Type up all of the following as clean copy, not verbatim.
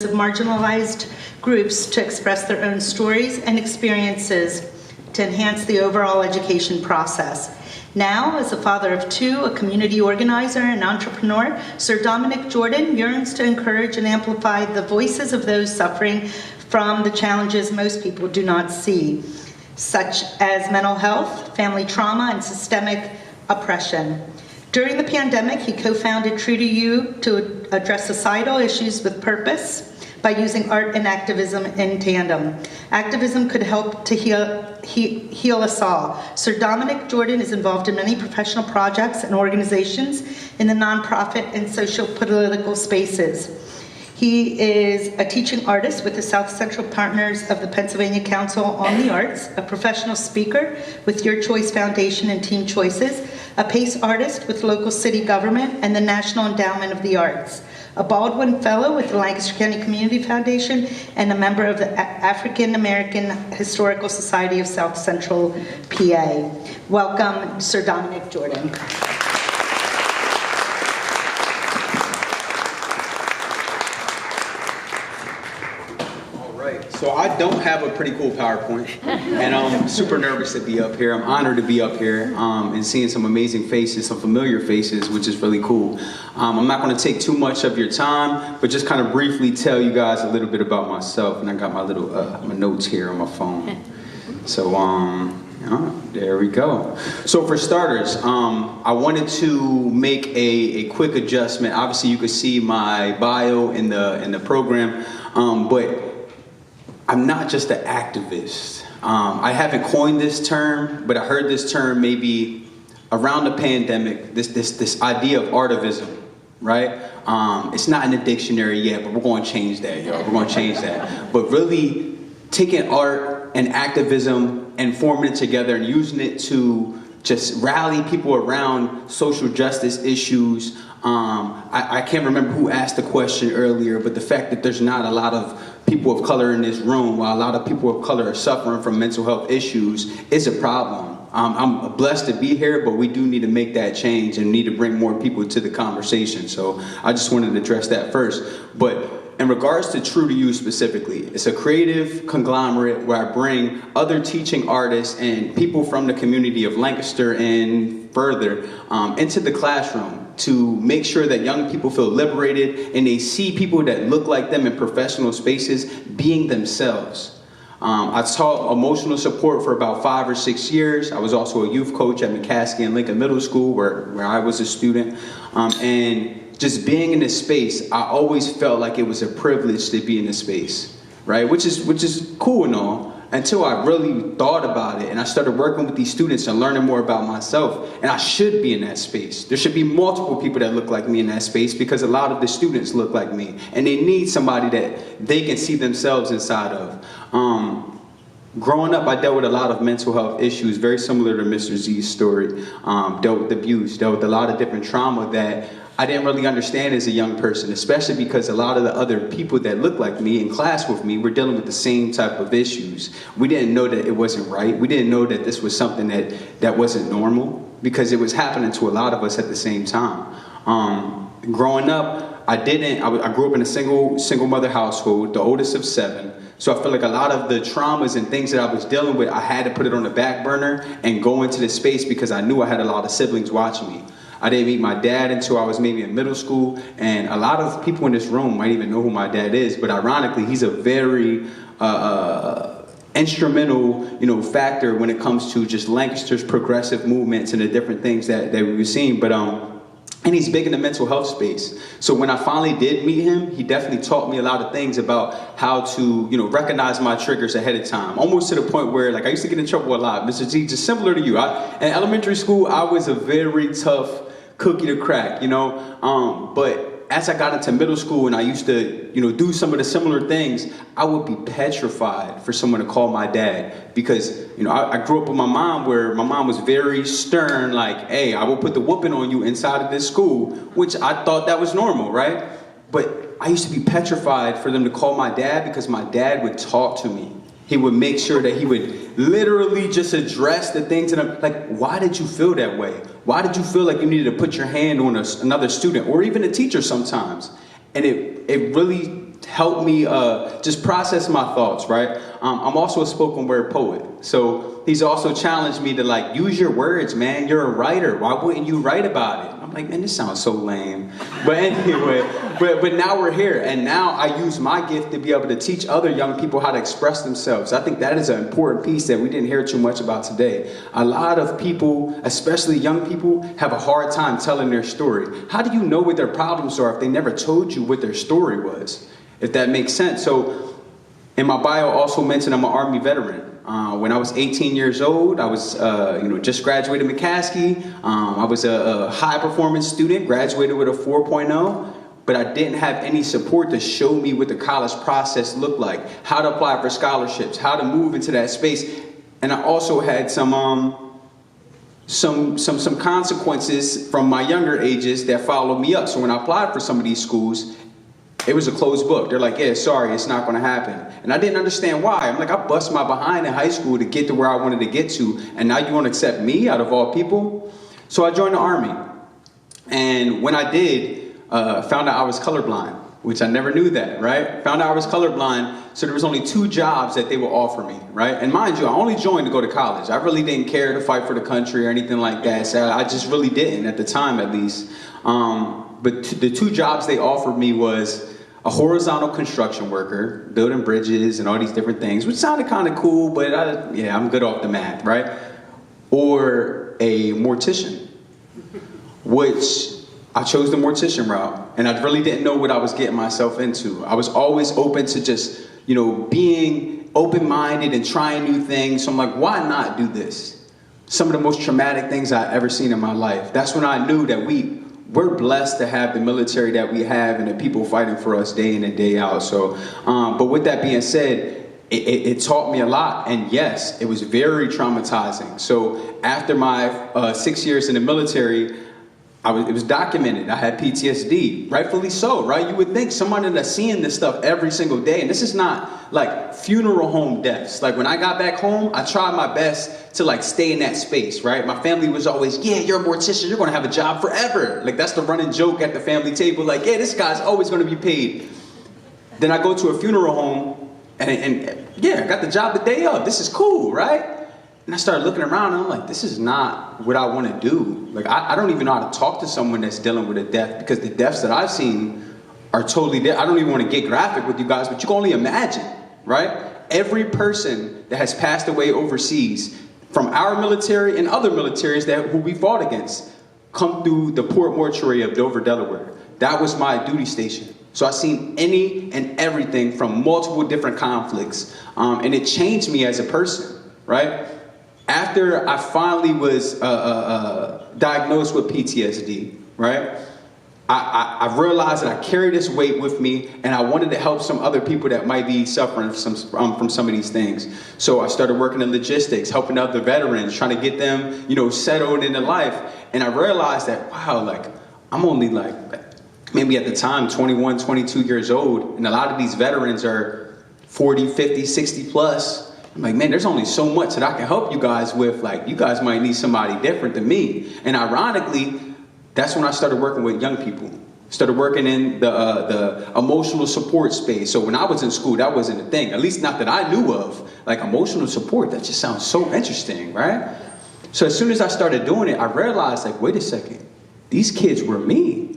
of marginalized groups to express their own stories and experiences to enhance the overall education process. Now, as a father of two, a community organizer and entrepreneur, Sir Dominique Jordan yearns to encourage and amplify the voices of those suffering from the challenges most people do not see, such as mental health, family trauma, and systemic oppression. During the pandemic, he co-founded Tru2You to address societal issues with purpose by using art and activism in tandem. Activism could help to heal us all. Sir Dominique Jordan is involved in many professional projects and organizations in the nonprofit and socio-political spaces. He is a teaching artist with the South Central PaARTners of the Pennsylvania Council on the Arts, a professional speaker with Your Choice Foundation and Teen Choices, a PACE artist with local city government and the National Endowment of the Arts, a Baldwin Fellow with the Lancaster County Community Foundation, and a member of the African American Historical Society of South Central PA. Welcome, Sir Dominique Jordan. So I don't have a pretty cool PowerPoint, and I'm super nervous to be up here. I'm honored to be up here and seeing some amazing faces, some familiar faces, which is really cool. I'm not going to take too much of your time, but just kind of briefly tell you guys a little bit about myself. And I got my little my notes here on my phone. So there we go. So for starters, I wanted to make a quick adjustment. Obviously, you can see my bio in the program, but I'm not just an activist. I haven't coined this term, but I heard this term maybe around the pandemic, this idea of artivism, right? It's not in the dictionary yet, but we're going to change that, y'all. We're going to change that. But really taking art and activism and forming it together and using it to just rally people around social justice issues. I can't remember who asked the question earlier, but the fact that there's not a lot of people of color in this room, while a lot of people of color are suffering from mental health issues, is a problem. I'm blessed to be here, but we do need to make that change and need to bring more people to the conversation. So I just wanted to address that first. But in regards to Tru2You specifically, it's a creative conglomerate where I bring other teaching artists and people from the community of Lancaster and further into the classroom to make sure that young people feel liberated and they see people that look like them in professional spaces being themselves. I taught emotional support for about 5 or 6 years. I was also a youth coach at McCaskey and Lincoln Middle School where I was a student. And just being in this space, I always felt like it was a privilege to be in this space, right? Which is cool and all, until I really thought about it and I started working with these students and learning more about myself. And I should be in that space. There should be multiple people that look like me in that space because a lot of the students look like me and they need somebody that they can see themselves inside of. Growing up, I dealt with a lot of mental health issues, very similar to Mr. Z's story. Dealt with abuse, dealt with a lot of different trauma that I didn't really understand as a young person, especially because a lot of the other people that looked like me in class with me were dealing with the same type of issues. We didn't know that it wasn't right. We didn't know that this was something that wasn't normal because it was happening to a lot of us at the same time. Growing up, I grew up in a single mother household, the oldest of 7. So I feel like a lot of the traumas and things that I was dealing with, I had to put it on the back burner and go into this space because I knew I had a lot of siblings watching me. I didn't meet my dad until I was maybe in middle school, and a lot of people in this room might even know who my dad is, but ironically, he's a very instrumental, factor when it comes to just Lancaster's progressive movements and the different things that we were seeing. But and he's big in the mental health space. So when I finally did meet him, he definitely taught me a lot of things about how to, recognize my triggers ahead of time. Almost to the point where, I used to get in trouble a lot. Mr. G, just similar to you. In elementary school, I was a very tough cookie to crack, but as I got into middle school and I used to, do some of the similar things, I would be petrified for someone to call my dad because, I grew up with my mom where my mom was very stern, like, hey, I will put the whooping on you inside of this school, which I thought that was normal, right? But I used to be petrified for them to call my dad because my dad would talk to me. He would make sure that he would literally just address the things that I'm like, why did you feel that way? Why did you feel like you needed to put your hand on another student or even a teacher sometimes? And it really helped me just process my thoughts, right? I'm also a spoken word poet. So he's also challenged me to like, use your words, man. You're a writer. Why wouldn't you write about it? I'm like, man, this sounds so lame. But anyway, but now we're here. And now I use my gift to be able to teach other young people how to express themselves. I think that is an important piece that we didn't hear too much about today. A lot of people, especially young people, have a hard time telling their story. How do you know what their problems are if they never told you what their story was? If that makes sense. So in my bio, I also mentioned I'm an Army veteran. When I was 18 years old, I was just graduated McCaskey. I was a high performance student, graduated with a 4.0, but I didn't have any support to show me what the college process looked like, how to apply for scholarships, how to move into that space. And I also had some consequences from my younger ages that followed me up. So when I applied for some of these schools, it was a closed book. They're like, yeah, sorry, it's not going to happen. And I didn't understand why. I'm like, I bust my behind in high school to get to where I wanted to get to, and now you want to accept me out of all people? So I joined the Army. And when I did, found out I was colorblind, which I never knew that, right? Found out I was colorblind, so there was only 2 jobs that they would offer me, right? And mind you, I only joined to go to college. I really didn't care to fight for the country or anything like that. So I just really didn't, at the time at least. But the 2 jobs they offered me was a horizontal construction worker, building bridges and all these different things, which sounded kind of cool, but I'm good off the math, right? Or a mortician, which I chose the mortician route, and I really didn't know what I was getting myself into. I was always open to just, being open-minded and trying new things. So I'm like, why not do this? Some of the most traumatic things I've ever seen in my life. That's when I knew that we're blessed to have the military that we have and the people fighting for us day in and day out. So, but with that being said, it taught me a lot. And yes, it was very traumatizing. So after my 6 years in the military, it was documented. I had PTSD, rightfully so, right? You would think someone that's seeing this stuff every single day, and this is not like funeral home deaths. Like when I got back home, I tried my best to like stay in that space, right? My family was always, yeah, you're a mortician, you're gonna have a job forever. Like that's the running joke at the family table, like, yeah, this guy's always gonna be paid. Then I go to a funeral home, and yeah, I got the job the day of. This is cool, right? And I started looking around, and I'm like, this is not what I want to do. Like, I don't even know how to talk to someone that's dealing with a death, because the deaths that I've seen are totally different. I don't even want to get graphic with you guys, but you can only imagine, right? Every person that has passed away overseas, from our military and other militaries who we fought against, come through the Port Mortuary of Dover, Delaware. That was my duty station. So I've seen any and everything from multiple different conflicts, and it changed me as a person, right? After I finally was diagnosed with PTSD, right, I realized that I carry this weight with me, and I wanted to help some other people that might be suffering from some of these things. So I started working in logistics, helping other veterans, trying to get them, settled into life. And I realized that, wow, like, I'm only like maybe at the time 21, 22 years old, and a lot of these veterans are 40, 50, 60 plus. I'm like, man, there's only so much that I can help you guys with. Like, you guys might need somebody different than me. And ironically, that's when I started working with young people. Started working in the emotional support space. So when I was in school, that wasn't a thing, at least not that I knew of. Like, emotional support, that just sounds so interesting, right? So as soon as I started doing it, I realized, like, wait a second, these kids were me.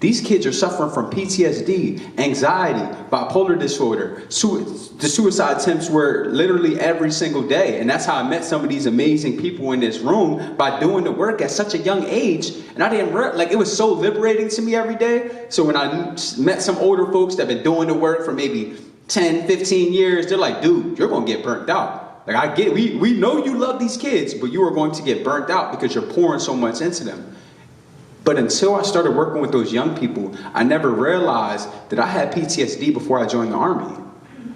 These kids are suffering from PTSD, anxiety, bipolar disorder. The suicide attempts were literally every single day. And that's how I met some of these amazing people in this room, by doing the work at such a young age. And I didn't, it was so liberating to me every day. So when I met some older folks that have been doing the work for maybe 10, 15 years, they're like, dude, you're going to get burnt out. Like, I get, we know you love these kids, but you are going to get burnt out because you're pouring so much into them. But until I started working with those young people, I never realized that I had PTSD before I joined the Army.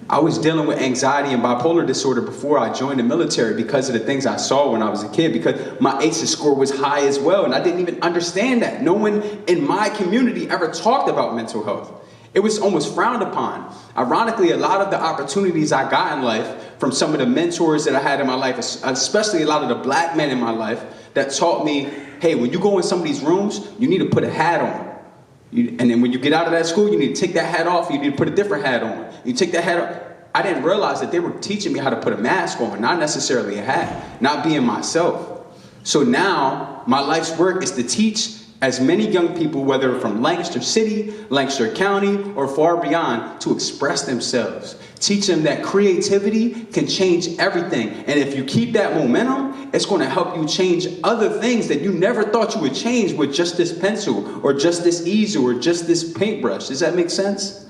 I was dealing with anxiety and bipolar disorder before I joined the military because of the things I saw when I was a kid, because my ACEs score was high as well, and I didn't even understand that. No one in my community ever talked about mental health. It was almost frowned upon. Ironically, a lot of the opportunities I got in life from some of the mentors that I had in my life, especially a lot of the black men in my life, that taught me, hey, when you go in some of these rooms, you need to put a hat on. And then when you get out of that school, you need to take that hat off. You need to put a different hat on. You take that hat off. I didn't realize that they were teaching me how to put a mask on, not necessarily a hat, not being myself. So now my life's work is to teach as many young people, whether from Lancaster City, Lancaster County, or far beyond, to express themselves. Teach them that creativity can change everything. And if you keep that momentum, it's going to help you change other things that you never thought you would change with just this pencil, or just this easel, or just this paintbrush. Does that make sense?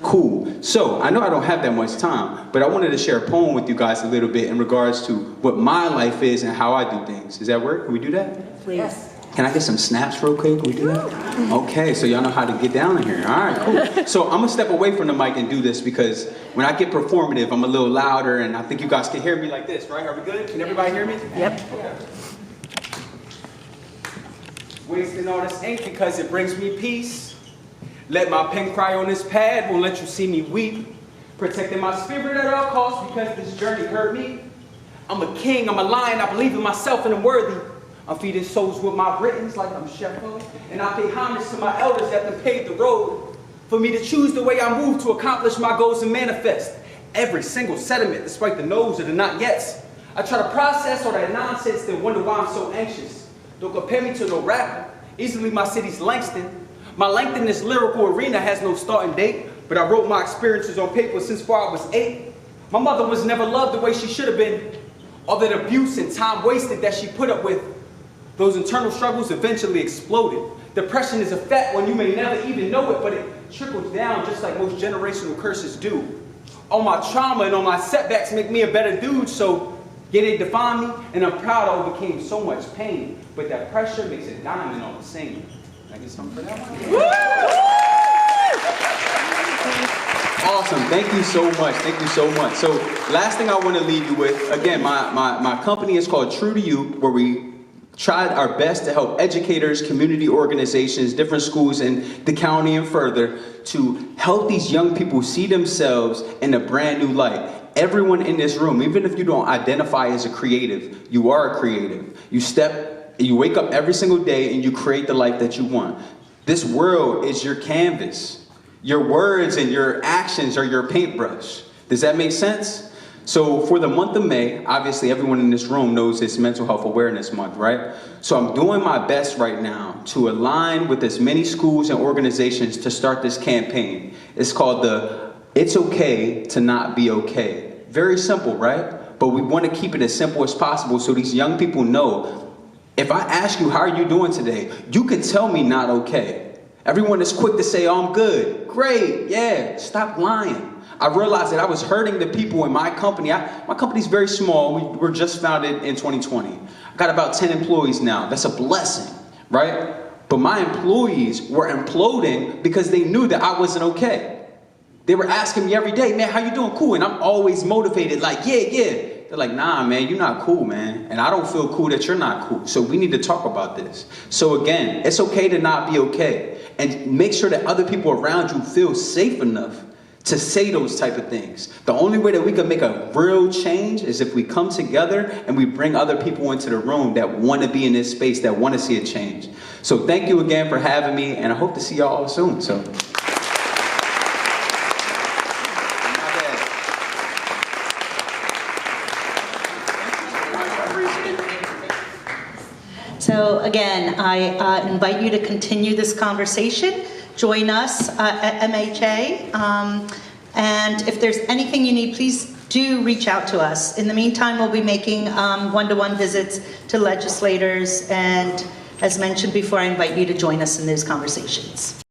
Cool. So I know I don't have that much time, but I wanted to share a poem with you guys a little bit in regards to what my life is and how I do things. Does that work? Can we do that? Please. Yes. Can I get some snaps real quick? Can we do that? Okay, so y'all know how to get down in here. All right, cool. So I'm gonna step away from the mic and do this because when I get performative, I'm a little louder, and I think you guys can hear me like this, right? Are we good? Can everybody hear me? Yep. Okay. Wasting all this ink because it brings me peace. Let my pen cry on this pad, won't let you see me weep. Protecting my spirit at all costs because this journey hurt me. I'm a king, I'm a lion, I believe in myself and I'm worthy. I'm feeding souls with my writings like I'm Sheffield. And I pay homage to my elders that have paved the road for me to choose the way I move to accomplish my goals and manifest every single sentiment despite the no's or the not yets. I try to process all that nonsense then wonder why I'm so anxious. Don't compare me to no rapper. Easily my city's Langston. My length in this lyrical arena has no starting date, but I wrote my experiences on paper since before I was 8. My mother was never loved the way she should have been. All that abuse and time wasted that she put up with. Those internal struggles eventually exploded. Depression is a fact when you may never even know it, but it trickles down just like most generational curses do. All my trauma and all my setbacks make me a better dude, so yeah, they define me, and I'm proud I overcame so much pain, but that pressure makes a diamond on the same. Can I get something for that one? Awesome, thank you so much, thank you so much. So last thing I want to leave you with, again, my company is called Tru2You, where we tried our best to help educators, community organizations, different schools in the county and further to help these young people see themselves in a brand new light. Everyone in this room, even if you don't identify as a creative, you are a creative. You wake up every single day and you create the life that you want. This world is your canvas. Your words and your actions are your paintbrush. Does that make sense? So for the month of May, obviously everyone in this room knows it's Mental Health Awareness Month, right? So I'm doing my best right now to align with as many schools and organizations to start this campaign. It's called the It's Okay to Not Be Okay. Very simple, right? But we want to keep it as simple as possible so these young people know, if I ask you, how are you doing today? You can tell me not okay. Everyone is quick to say, oh, I'm good. Great, yeah, stop lying. I realized that I was hurting the people in my company. My company's very small. We were just founded in 2020. I got about 10 employees now. That's a blessing, right? But my employees were imploding because they knew that I wasn't okay. They were asking me every day, man, how you doing? Cool. And I'm always motivated, like, yeah. They're like, nah, man, you're not cool, man. And I don't feel cool that you're not cool. So we need to talk about this. So again, it's okay to not be okay. And make sure that other people around you feel safe enough to say those type of things. The only way that we can make a real change is if we come together and we bring other people into the room that want to be in this space, that want to see a change. So thank you again for having me, and I hope to see y'all soon. So again, I invite you to continue this conversation. Join us at MHA. And if there's anything you need, please do reach out to us. In the meantime, we'll be making one-to-one visits to legislators. And as mentioned before, I invite you to join us in those conversations.